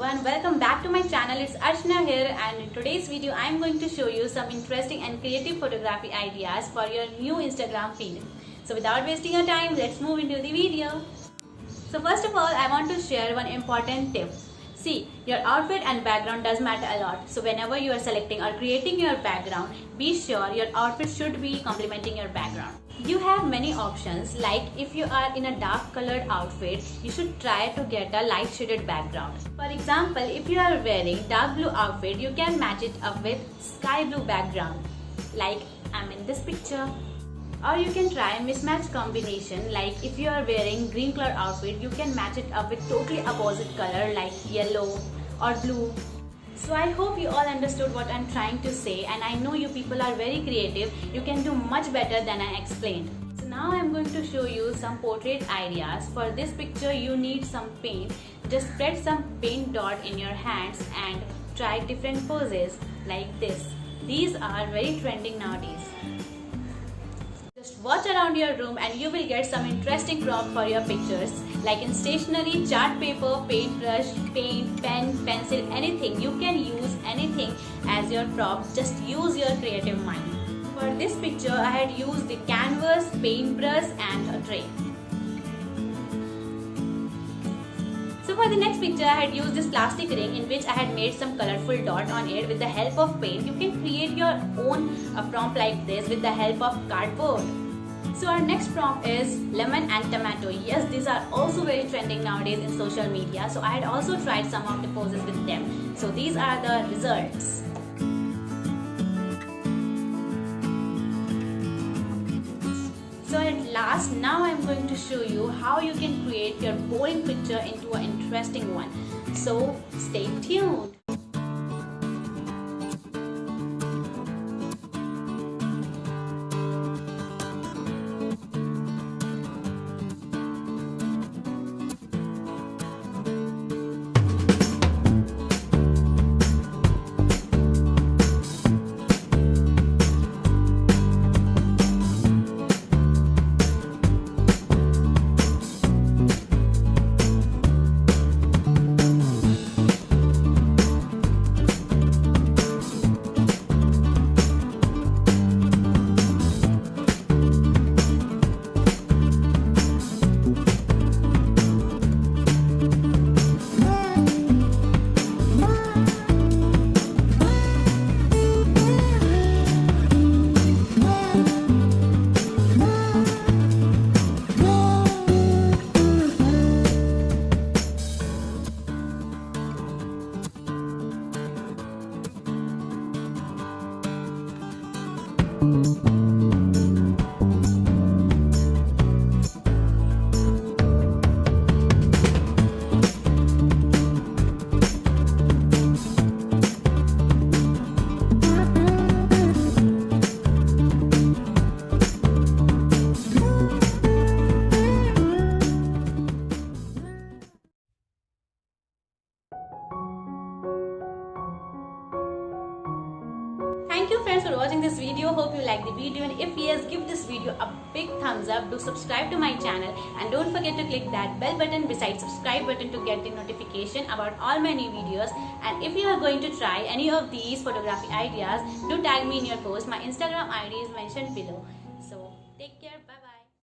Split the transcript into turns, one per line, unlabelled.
everyone, welcome back to my channel. It's Archana here, and in today's video I am going to show you some interesting and creative photography ideas for your new Instagram feed. So without wasting your time, let's move into the video. So first of all, I want to share one important tip. See, your outfit and background does matter a lot. So whenever you are selecting or creating your background, be sure your outfit should be complementing your background. You have many options, like if you are in a dark colored outfit, you should try to get a light shaded background. For example, if you are wearing dark blue outfit, you can match it up with sky blue background, like I'm in this picture. Or you can try a mismatch combination, like if you are wearing green color outfit, you can match it up with totally opposite color like yellow or blue. So I hope you all understood what I'm trying to say, and I know you people are very creative. You can do much better than I explained. So now I'm going to show you some portrait ideas. For this picture you need some paint. Just spread some paint dot in your hands and try different poses like this. These are very trending nowadays. Just watch around your room and you will get some interesting props for your pictures, like in stationery, chart paper, paintbrush, paint, pen, pencil, anything. You can use anything as your prop. Just use your creative mind. For this picture I had used the canvas, paintbrush and a tray. So for the next picture I had used this plastic ring in which I had made some colorful dot on it with the help of paint. You can create your own prompt like this with the help of cardboard. So our next prompt is lemon and tomato. Yes, these are also very trending nowadays in social media. So I had also tried some of the poses with them. So these are the results. So at last, now I'm going to show you how you can create your boring picture into an interesting one. So stay tuned. Thank you friends for watching this video. Hope you like the video, and if yes, give this video a big thumbs up. Do subscribe to my channel and don't forget to click that bell button beside subscribe button to get the notification about all my new videos. And if you are going to try any of these photography ideas, do tag me in your post. My Instagram ID is mentioned below. So take care.